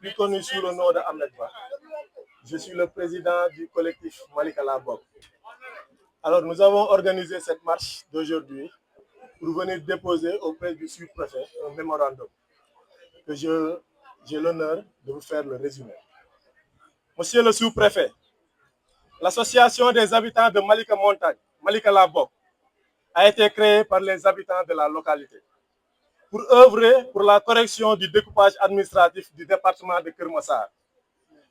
plus connu sous le nom de Ahmed Ba. Je suis le président du collectif Malika La Bok. Alors, nous avons organisé cette marche d'aujourd'hui pour venir déposer auprès du sous-préfet un mémorandum que j'ai l'honneur de vous faire le résumé. Monsieur le sous-préfet, l'association des habitants de Malika Montagne, Malika La Bok, a été créée par les habitants de la localité pour œuvrer pour la correction du découpage administratif du département de Keur Massar,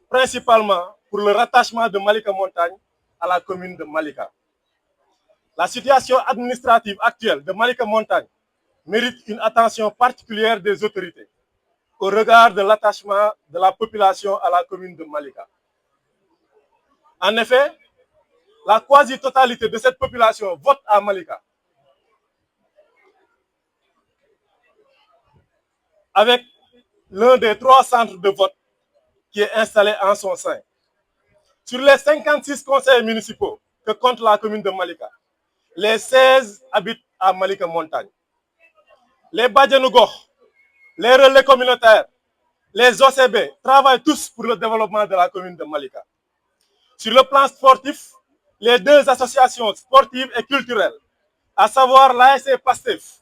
principalement pour le rattachement de Malika Montagne à la commune de Malika. La situation administrative actuelle de Malika Montagne mérite une attention particulière des autorités au regard de l'attachement de la population à la commune de Malika. En effet, la quasi-totalité de cette population vote à Malika, avec l'un des 3 centres de vote qui est installé en son sein. Sur les 56 conseils municipaux que compte la commune de Malika, les 16 habitent à Malika Montagne. Les Badjanougokh, les relais communautaires, les OCB travaillent tous pour le développement de la commune de Malika. Sur le plan sportif, les 2 associations sportives et culturelles, à savoir l'ASC PASTEF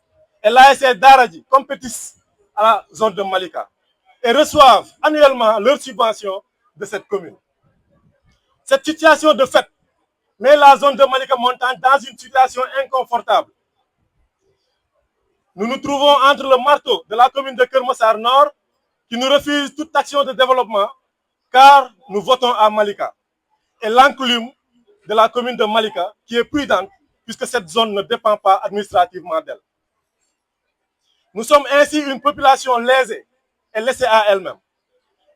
et l'ASC Daradji, compétissent à la zone de Malika et reçoivent annuellement leurs subventions de cette commune. Cette situation de fait met la zone de Malika Montagne dans une situation inconfortable. Nous nous trouvons entre le marteau de la commune de Keur Massar Nord qui nous refuse toute action de développement car nous votons à Malika et l'enclume de la commune de Malika qui est prudente puisque cette zone ne dépend pas administrativement d'elle. Nous sommes ainsi une population lésée et laissée à elle-même.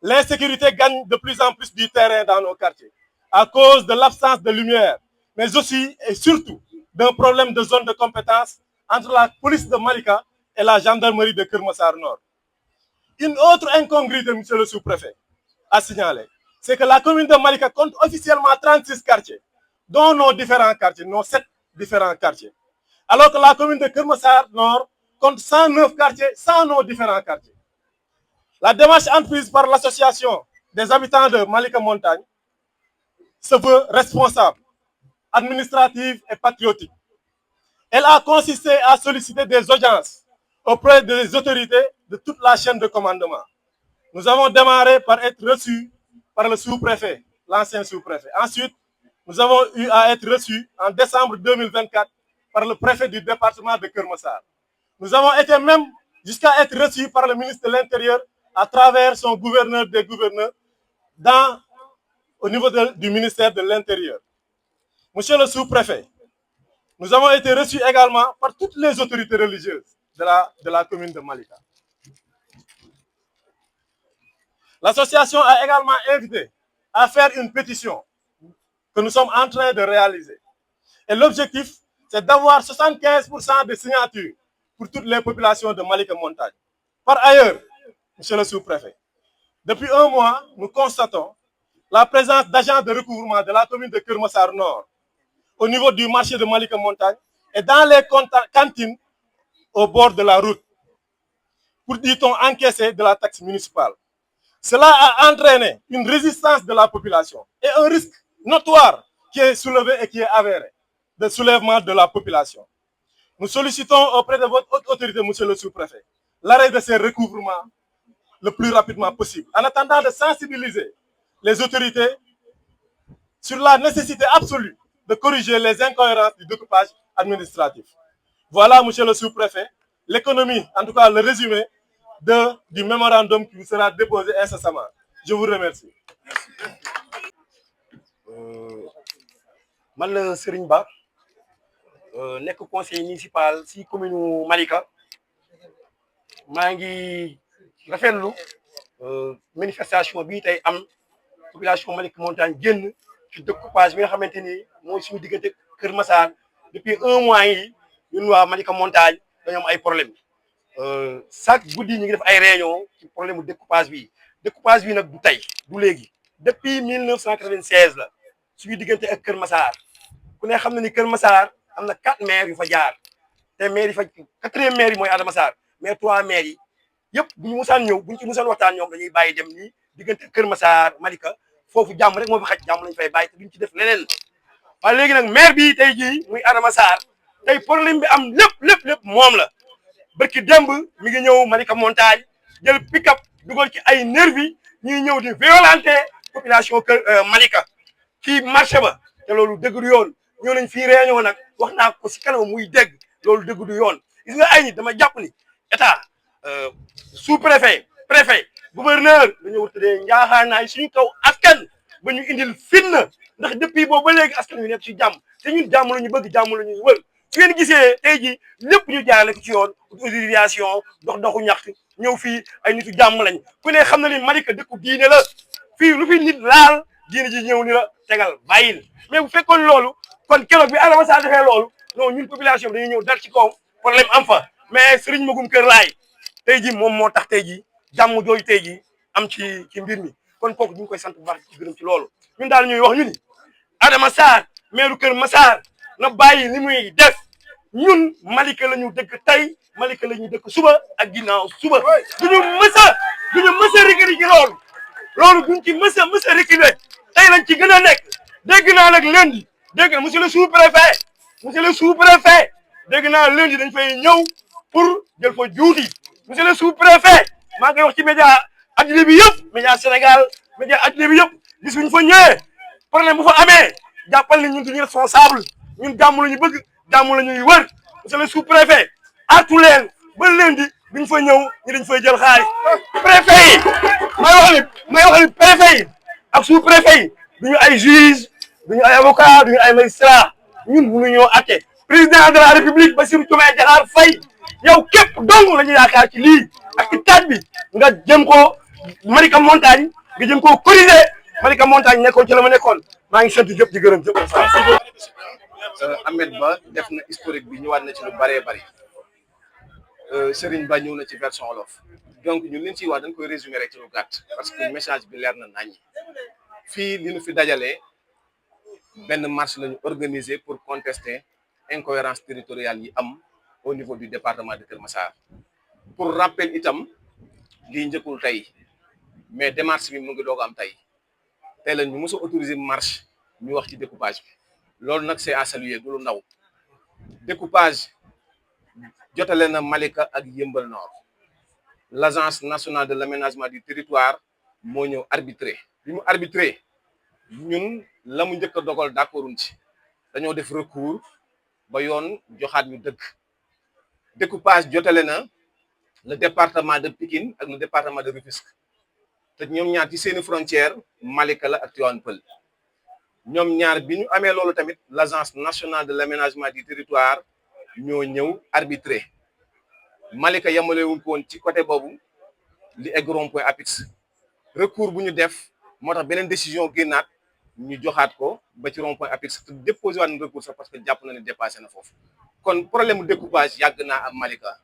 L'insécurité gagne de plus en plus du terrain dans nos quartiers à cause de l'absence de lumière, mais aussi et surtout d'un problème de zone de compétence entre la police de Malika et la gendarmerie de Keur Massar Nord. Une autre incongruité, monsieur le sous-préfet, à signaler, c'est que la commune de Malika compte officiellement 36 quartiers, dont nos différents quartiers, nos 7 différents quartiers. Alors que la commune de Keur Massar Nord compte 109 quartiers sans nos différents quartiers. La démarche entreprise par l'association des habitants de Malika Montagne se veut responsable, administrative et patriotique. Elle a consisté à solliciter des audiences auprès des autorités de toute la chaîne de commandement. Nous avons démarré par être reçus par le sous-préfet, l'ancien sous-préfet. Ensuite, nous avons eu à être reçus en décembre 2024 par le préfet du département de Keur Massar. Nous avons été même jusqu'à être reçus par le ministre de l'Intérieur à travers son gouverneur des gouverneurs au niveau du ministère de l'Intérieur. Monsieur le sous-préfet, nous avons été reçus également par toutes les autorités religieuses de la commune de Malika. L'association a également invité à faire une pétition que nous sommes en train de réaliser. Et l'objectif, c'est d'avoir 75% de signatures pour toutes les populations de Malika Montagne. Par ailleurs, monsieur le sous-préfet, depuis 1 mois, nous constatons la présence d'agents de recouvrement de la commune de Keur Massar Nord au niveau du marché de Malika Montagne et dans les cantines au bord de la route pour, dit-on, encaisser de la taxe municipale. Cela a entraîné une résistance de la population et un risque notoire qui est soulevé et qui est avéré de soulèvement de la population. Nous sollicitons auprès de votre haute autorité, monsieur le sous-préfet, l'arrêt de ces recouvrements le plus rapidement possible, en attendant de sensibiliser les autorités sur la nécessité absolue de corriger les incohérences du découpage administratif. Voilà, monsieur le sous-préfet, l'économie, en tout cas le résumé du mémorandum qui vous sera déposé incessamment. Je vous remercie. Man la Serigne Ba nekk conseiller municipal si commune Malika maa ngi rafetlu manifestation bi tey am population Malika Montagne génn ci découpage bi nga xamante ni mooy suñu diggante Keur Massar depuis 1 mois yi ñun waa Malika Montagne dañoo am ay problème chaque guddi ñu ngi def ay réunion ci problème mu découpage bi nag du tey du léegi depuis 1996 la suñu diggante ak Keur Massar ku ne xam na ni Keur Massar am na 4 maires yu fa jaar te maire yi fa 4e maire yi mooy Adama Sarr mais 3 maires yi yëpp bu ñu musaan ñëw bu ñu ci musaan waxtaan ñoom dañuy bàyyi dem nii diggante Kër Massar Malika foofu jàmm rek moo fi xaj jàmm lañ fay bàyyi te duñ ci def leneen waaye léegi nag maire bi tey jii muy Adama Sarr tey problème bi am lépp moom la barki démb mi ngi ñëw Malika Montagne jël pick-up dugal ci ay nervi ñuy ñëw di violenter population kër Malika ci marché ba te loolu dëgg du yoon ñëw nañ fii réunion nag wax naa ko si kanam muy dégg loolu dëgg du yoon gis nga ay nit dama jàpp ni état sous-préfet préfet gouverneur dañoo war tëddee njaaxaanaay suñu kaw askan ba ñu indil fitna ndax depuis boobu ba léegi askan wi nekk ci jàmm te ñun jàmm la ñu bëgg jàmm la ñuy wër su ngeen gisee tey jii lépp ñu jaarale ko ci yoon autorisation doxu ñaxtu ñëw fii ay nitu jàmm lañ ku ne xam na ni Malika dëkku diine la fii lu fi nit laal diine ji ñëw ni la tegal bàyyil mais bu fekkoon loolu kon keroog bi Adama Sarr defee loolu non ñun population bi dañuy ñëw dal ci kawam problème am fa mais Serigne Magoum Kër Laay tey jii moom moo tax tey jii jàmm jooju tey jii am ci mbir mi kon kooku ñu ngi koy sant bu baax ci gërëm ci loolu ñun daal ñuy wax ñu ni Adama Sarr maire Kër Massar na bàyyi li muy def ñun Malika la ñu dëkk tey Malika la ñu dëkk suba ak ginnaaw suba duñu mës a reculer ci loolu duñ ci mës a reculer tey lañ ci gën a nekk dégg naa nag lundi dégg na monsieur le sous-préfet dégg naa lundi dañ fay ñëw pour jël fa juuti monsieur le sous-préfet maa ngi koy wax ci média adduna bi yëpp média Sénégal média adduna bi yëpp bis buñ fa ñëwee problème bu fa amee jàppal ni ñun duñu responsable ñun jàmm la ñu bëgg jàmm la ñuy wër monsieur le sous-préfet artu leen ba lundi duñ fa ñëw ñu dañ fay jël xaalis préfet yi may wax ni préfet yi ak sous-préfet yi duñu ay juge duñu ay avocat duñu ay magistrat ñun mënuñoo atte président de la république Bassirou Diomaye Diakhar Faye yow képp dong la ñu yaakaar ci lii ak ci taaj bi nga jëm ko Malika Montagne nga jëm koo corriger Malika Montagne nekkoon ci la ma nekkoon maa ngi sant jëpp di gërëm jëpp. Ahmed Ba def na historique bi ñëwaat na ci lu bëree bëri Serigne Ba ñëw na ci version wolof donc ñun liñ ciy wax dañ koy résumer rek ci lu gàtt parce que message bi leer na naññi fii li ñu fi dajalee benn marche la ñu organiser pour contester incohérence territoriale yi am au niveau du département de Kër Massar pour rappel itam lii njëkkul tey mais démarche bi mu ngi doog am tey la ñu mos a autoriser marche ñu wax ci découpage bi loolu nag c'est à saluer du lu ndaw découpage jotale na Malika ak Yeumbeul Nord l'agence nationale de l'aménagement du territoire moo ñëw arbitré bi mu arbitré ñun la mu njëkk a dogal d'accorduñ ci dañoo def recours ba yoon joxaat ñu dëgg découpage jotale na le département de Pikine ak le département de Rufisque te ñoom ñaar ci seeni frontière Malika la ak Tivaouane Peulh ñoom ñaar bi ñu amee loolu tamit l'agence nationale de l'aménagement du territoire ñoo ñëw arbitré Malika yamalewuñ ko woon ci côté boobu li egg rond-point Apix recours bu ñu def moo tax beneen décision génnaat ñu joxaat ko ba ci rond-point Apix te déposé waat na recours sax parce que jàpp na ne dépassé na foofu kon problème mu découpage yàgg naa am Malika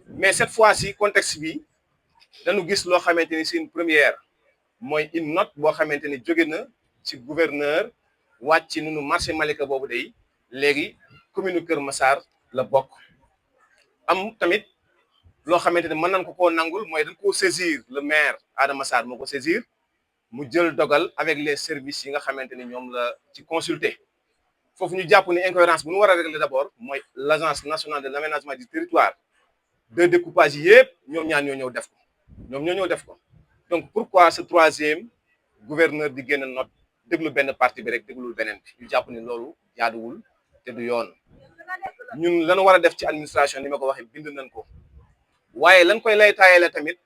mais cette fois-ci contexte bi dañu gis loo xamante ni c'est une première mooy une note boo xamante ni jóge na ci gouverneur wàcc ci nunu marché Malika boobu day léegi commune Kër Massar la bokk am tamit loo xamante ni mën nañ ko koo nangul mooy dañ koo saisir le maire Adama Sarr moo ko saisir mu jël dogal avec les services yi nga xamante ni ñoom la ci consulter foofu ñu jàpp ni incohérence bu ñu war a régler d'abord mooy l'agence nationale de l'aménagement du territoire de découpage yi yëpp ñoom ñoo ñëw def ko donc pourquoi ce troisième gouverneur di génn note déglu benn parti bi rek déglul beneen bi ñu jàpp ni loolu jaaduwul te du yoon ñun lañu war a def ci administration ni ma ko waxee bind nañ ko waaye lañ koy lay taayale tamit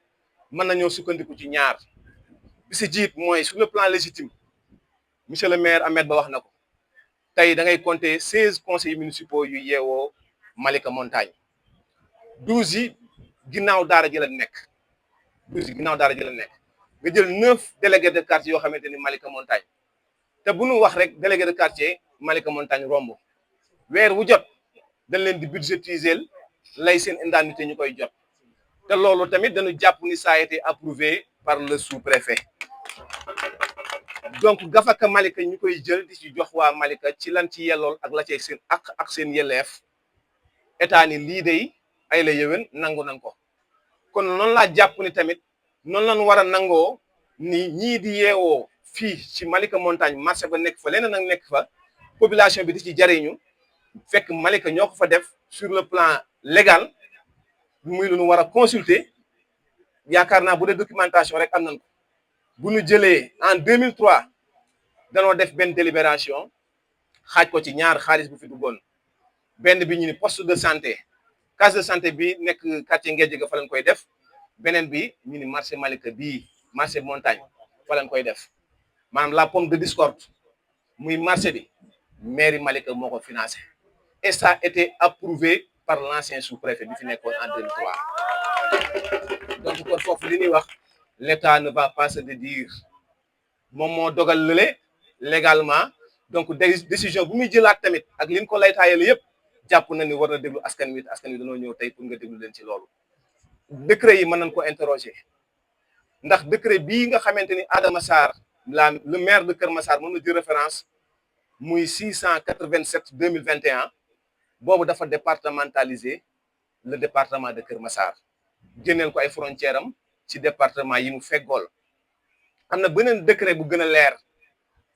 mën nañoo sukkandiku ci ñaar bi si jiit mooy sur le plan légitime monsieur le maire Ahmed Ba wax na ko tey da ngay compter 16 conseillers municipaux yu yeewoo Malika Montagne 12 yi ginnaaw daara ji la nekk nga jël 9 délégués de quartier yoo xamante ni Malika Montagne te bu ñu wax rek délégué de quartier Malika Montagne romb weer wu jot dañ leen di budgétiser lay seen indemnité ñu koy jot te loolu tamit dañu jàpp ni ça a été approuvé par le sous-préfet donc gafaka Malika ñu koy jël di ci jox waa Malika ci lan ci yellool ak la cay seen ak seen yelleef état ni lii day ay la yëwén nangu nañ ko kon noonu laa jàpp ni tamit noonu lañ war a nangoo ni ñii di yeewoo fii ci Malika Montagne marché ba nekk fa leneen ak nekk fa population bi di ci jariñu fekk Malika ñoo ko fa def sur le plan légal muy lu ñu war a consulter yaakaar naa bu dee documentation rek am nañ ko bu ñu jëlee en 2003 danoo def benn délibération xaaj ko ci ñaar xaalis bu fi duggoon benn bi ñu ni poste de santé case de santé bi nekk quartier Ngédiaga fa lañ koy def beneen bi ñu ni marché Malika bii marché Montagne fa lañ koy def maanaam la pomme de discorde muy marché bi mairie Malika moo ko financé et ça a été approuvé par l'ancien sous-préfet bi fi nekkoon en 2003 donc kon foofu li ñuy wax l'État ne va pas se dédire moom moo dogal lële légalement donc décision bu muy jëlaat tamit ak li ñu ko laytaayal yëpp jàpp na ni war na déglu askan wi dañoo ñëw tey pour nga déglu leen ci loolu décret yi mën nañ ko interroger ndax décret bii nga xamante ni Adama Sarr le maire de Kër Massar moom la jël référence muy 687 2021 boobu dafa départementaliser le département de Kër Massar génneel ko ay frontières am ci département yi mu feggool am na beneen décret bu gën a leer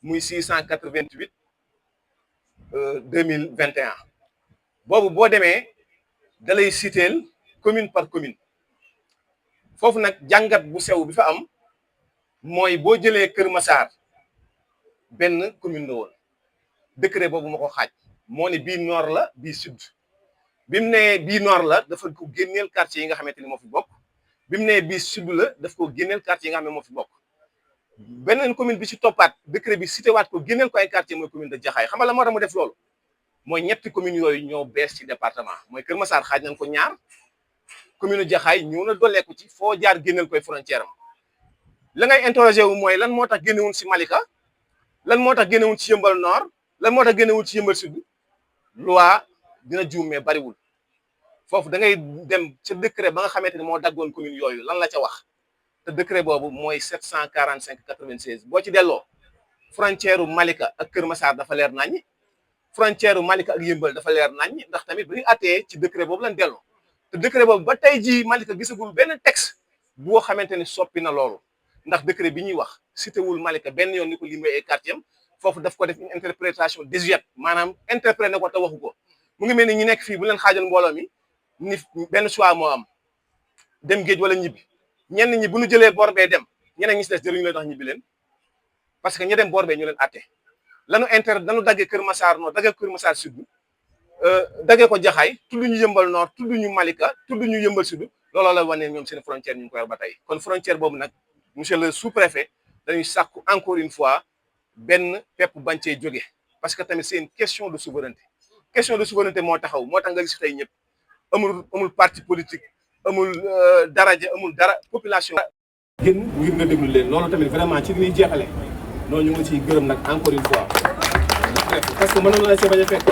muy 688 2021 boobu boo demee da lay citeel commune par commune foofu nag jàngat bu sew bi fa am mooy boo jëlee Kër Massar benn commune la woon décret boobu ma ko xaaj moo ne bii nord la bii sud bi mu nee bii nord la dafa ko génneel quartier yi nga xamante ni moo fi bokk bi mu nee bii sud la daf ko génneel quartier yi nga xam ne moo fi bokk beneen commune bi ci toppaat décret bi cité waat ko génneel ko ay quartier mooy commune de Jaxaay xam nga la moo tax mu def loolu mooy ñetti communes yooyu ñoo bees ci département mooy Kër Massar xaaj nañ ko ñaar commune Jaxaay ñëw na dolleeku ci foo jaar génneel koy frontière am la ngay interrogé wu mooy lan moo tax génnewuñ ci Malika lan moo tax génnewuñ ci Yëmbal Nord lan moo tax génnewuñ ci Yëmbal Sud loi dina juum mais bariwul foofu da ngay dem ca décret ba nga xamante ni moo daggoon commune yooyu lan la ca wax te décret boobu mooy 745 96 boo ci delloo frontière u Malika ak Kër Massar dafa leer naññ frontière u Malika ak Yëmbal dafa leer naññ ndax tamit bu ñu attee ci décret boobu lañ delloo te décret boobu ba tey jii Malika gisagul benn texte boo xamante ni soppi na loolu ndax décret bi ñuy wax cité wul Malika benn yoon ni ko limee ay quartier am foofu daf ko def une interprétation désuète maanaam interprété na ko te waxu ko mu ngi mel ni ñi nekk fii bu leen xaajoon mbooloo mi ni benn choix moo am dem géej wala ñibbi ñenn ñi bu ñu jëlee boor bee dem ñeneen ñi si des jëruñu leen tax ñibbi leen parce que ñi dem boor bee ñu leen atte dañu daggee Kër Massar Nord daggee Kër Massar Sud daggee ko Jaxaay tudd ñu Yëmbal Nord tudd ñu Malika tudd ñu Yëmbal Sud looloo la wane ñoom seen frontière ñu ngi koy wax ba tey kon frontière boobu nag monsieur le sous-préfet dañuy sàkku encore une fois benn pepp bañ cee jóge parce que tamit c'est une question de souveraineté moo tax nga gis tey ñëpp amul parti politique amul daraja amul dara population gën ngir nga déglu leen loolu tamit vraiment ci li ñuy jeexale noonu ñu ngi ciy gërëm nag encore une fois parce que mënoon na la see bañ a fekk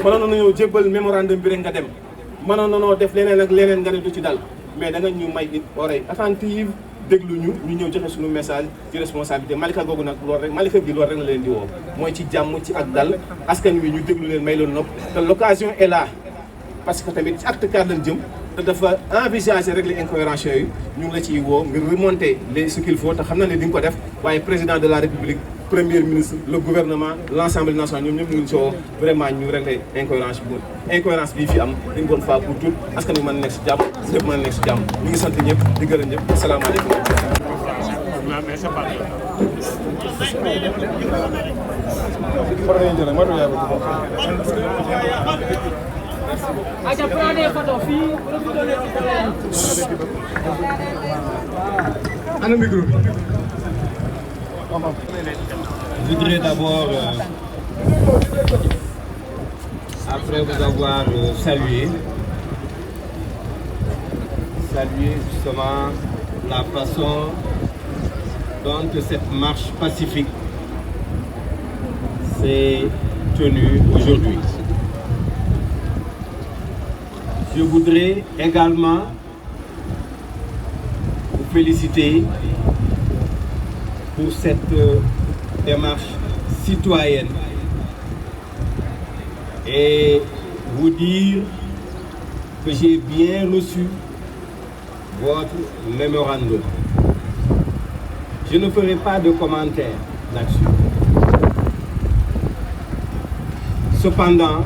mënoon na ñëw jébbal mémorandum bi rek nga dem mënoon na noo def leneen ak leneen nga ne du ci dal mais da nga ñu may it oreille attentive déglu ñu ñëw joxe suñu message ci responsabilité Malika googu nag loolu rek Malika gi loolu rek la leen di woo mooy ci jàmm ci ak dal askan wi ñu déglu leen may leen nopp te l'occasion est là parce que tamit ci acte 4 lañ jëm te dafa envisager régler incohérence yooyu ñu ngi la ciy woo ngir remonter ce qu'il faut te xam na ne di nga ko def waaye président de la république premier ministre le gouvernement l'Assemblée nationale ñoom ñëpp ñu ngi si woo vraiment ñu régler incohérence bii fi am une bonne fois pour tout askan wi mën a nekk si jàmm ñëpp mën a nekk si jàmm ñu ngi sant ñëpp di gërëm ñëpp asalaamaaleykum. Je voudrais d'abord, après vous avoir salué justement la façon dont cette marche pacifique s'est tenue aujourd'hui. Je voudrais également vous féliciter pour cette démarche citoyenne et vous dire que j'ai bien reçu votre mémorandum. Je ne ferai pas de commentaires là-dessus. Cependant,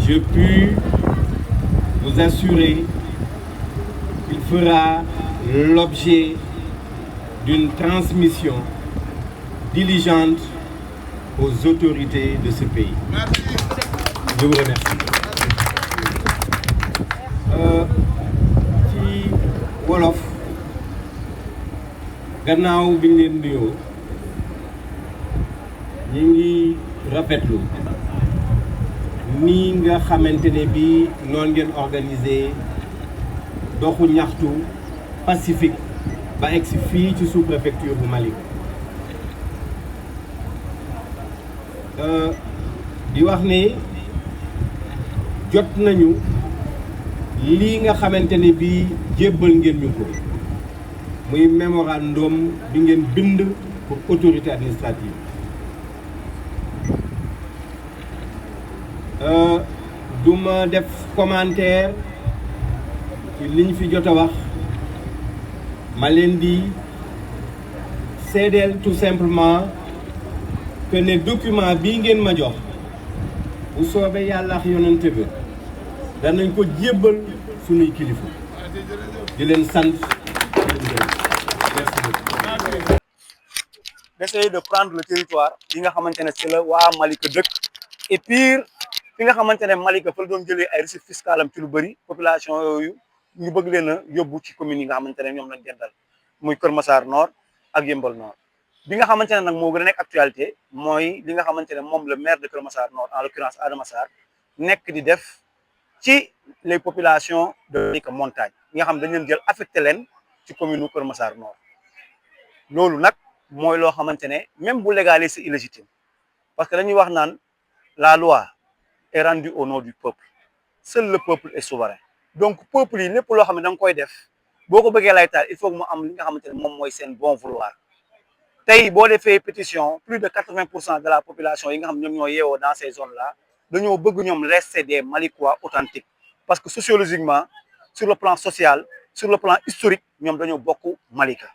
je puis vous assurer qu'il fera l'objet d'une transmission diligente aux autorités de ce pays. Merci. Je vous remercie. Ci wolof gannaaw bi ñu leen nuyoo ñu ngi rafetlu nii nga xamante ne bii noonu ngeen organiser doxu ñaxtu pacifique ba egsi fii ci sous-préfecture bu Malika. di wax ne jot nañu lii nga xamante ne bii jébbal ngeen ñu ko muy mémorandum bi ngeen bind pour autorité administrative. duma def commentaire ci liñ fi jot a wax ma leen di seedeel tout simplement que ne document bii ngeen ma jox bu soobee yàlla ak yonente bi danañ ko jébbal sunuy kilifa di leen sant merci beaucoup. D'essayer de prendre le territoire yi nga xamante ne ci la waa Malika dëkk et puis fi nga xamante ne Malika fa la doon jëlee ay recettes fiscales am ci lu bëri population yooyu ñu bëgg leen a yóbbu ci communes yi nga xamante ne ñoom lañ dendal muy Kër Massar Nord ak Yeumbeul Nord. bi nga xamante ne nag moo gën a nekk actualité mooy li nga xamante ne moom le maire de Kër Massar Nord en l'occurrence Adama Sarr nekk di def ci les populations de Malika montagne yi nga xam dañ leen jël affecté leen ci commune u Kër Massar Nord. loolu nag mooy loo xamante ne même bu légalement c'est illégitime parce que dañuy wax naan la loi est rendue au nom du peuple seul le peuple est souverain donc peuple yi lépp loo xam ne da nga koy def boo ko bëggee lay taal il faut que mu am li nga xamante ne moom mooy seen bon vouloir. tey boo defee pétition plus de 80% de la population yi nga xam ñoom ñoo yeewoo dans ces zones là dañoo bëgg ñoom rester des Malikois authentiques parce que sociologiquement sur le plan social sur le plan historique ñoom dañoo bokk Malika.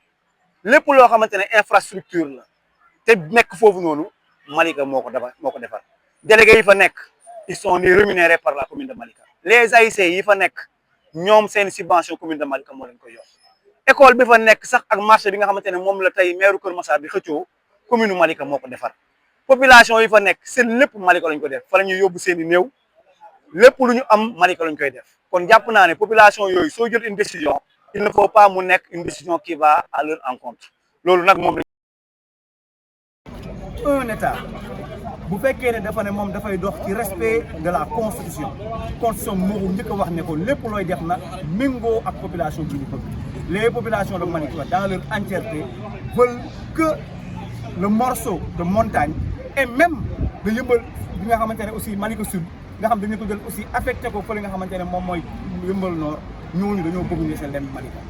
lépp loo xamante ne infrastructure la te nekk foofu noonu Malika moo ko defar délégués yi fa nekk ils sont rémunérés par la commune de Malika les AIC yi fa nekk ñoom seen subvention commune de Malika moo leen koy yor école bi fa nekk sax ak marché bi nga xamante ne moom la tey maire Kër Massar bi xëccoo commune Malika moo ko defar population yi fa nekk seen lépp Malika lañ ko def fa la ñuy yóbbu seen i néew lépp lu ñu am Malika lañ koy def kon jàpp naa ne population yooyu soo jël une décision il ne faut pas mu nekk une décision qui va à leur encontre loolu nag moom un état bu fekkee ne dafa ne moom dafay dox ci respect de la constitution moo ko njëkk a wax ne ko lépp looy def na méngoo ak population bi ñu bëgg les populations de Malika dans leur entièreté veulent que le morceau de montagne et même de Yeumbeul bi nga xamante ne aussi Malika Sud nga xam dañu ko jël aussi affecté ko fële nga xamante ne moom mooy Yeumbeul Nord ñooñu dañoo bëgg ñu seen leen Malika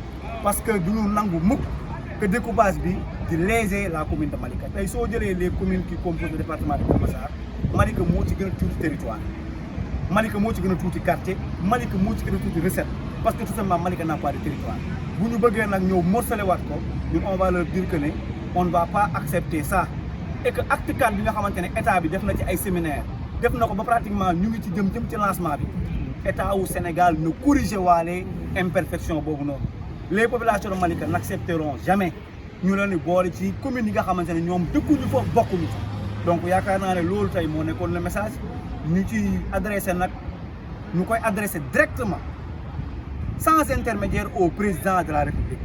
parce que du ñu nangu mukk que découpage bi di léser la commune de Malika tey soo jëlee les communes qui composent le département de Kër Massar Malika moo ci gën a tuuti territoire Malika moo ci gën a tuuti quartier Malika moo ci gën a tuuti recette parce que tout simplement Malika n'a pas de territoire bu ñu bëggee nag ñëw morcelé waat ko ñun on va leur dire que ne on ne va pas accepter ça et que acte 4 bi nga xamante ne état bi def na ci ay séminaire def na ko ba pratiquement ñu ngi ci jëm ci lancement bi état wu Sénégal ne corrigé waale imperfection boobu noonu les populations de Malika n'accepteront jamais ñu leen di boole ci commune yi nga xamante ne ñoom dëkkuñu foofu bokkuñu ci donc yaakaar naa ne loolu tey moo nekkoon le message ñu ci adressé nag ñu koy adressé directement sans intermédiaire au président de la République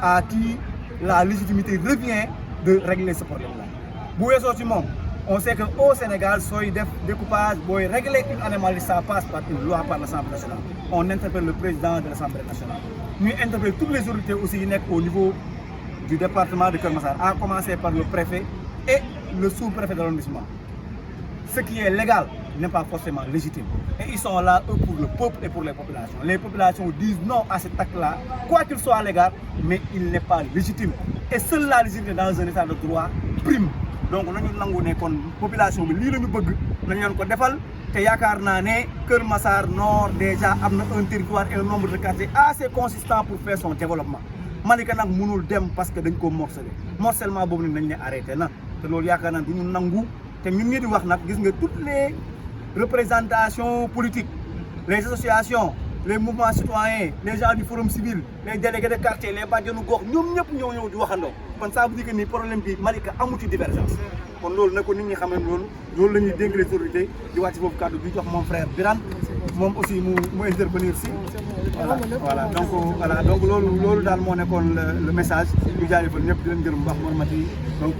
à qui la légitimité revient de régler ce problème-là bu weesoo ci moom on sait que au Sénégal sooy def découpage booy régler une anomalie ça passe par une loi par l'Assemblée nationale on interpelle le président de l'Assemblée nationale ñuy interpeller toutes les autorités aussi yi nekk au niveau du département de Kër Massar à commencer par le préfet et le sous-préfet de l'arrondissement ce qui est légal n'est pas forcément légitime et ils sont là eux pour le peuple et pour les populations disent non à cet acte-là quoi qu'il soit légal mais il n'est pas légitime et seule la légitimité dans un état de droit prime donc nañu nangu ne kon population bi lii la ñu bëgg nañu leen ko defal te yaakaar naa ne Kër Massar Nord déjà am na un territoire et un nombre de quartiers assez consistant pour faire son développement Malika nag mënul dem parce que dañ ko morcelé morcellement boobu nag nañ ne arrêté na te loolu yaakaar naa du ñu nangu te ñun ñi di wax nag gis nga toutes les représentations politiques les associations les mouvements citoyens les gens du forum civil les délégués de quartier les bàjjenu gox ñoom ñëpp ñoo ñëw di waxandoo kon ça veut dire que ni problème bi Malika amu ci divergence kon loolu na ko nit ñi xam ne loolu la ñuy dénk les autorités di wàcc foofu kàddu bi jox mon frère Birane moom aussi mu intervenir si voilà donc loolu daal moo nekkoon le message ñu jaajëfal ñëpp di leen gërëm bu baax Mor Mati donc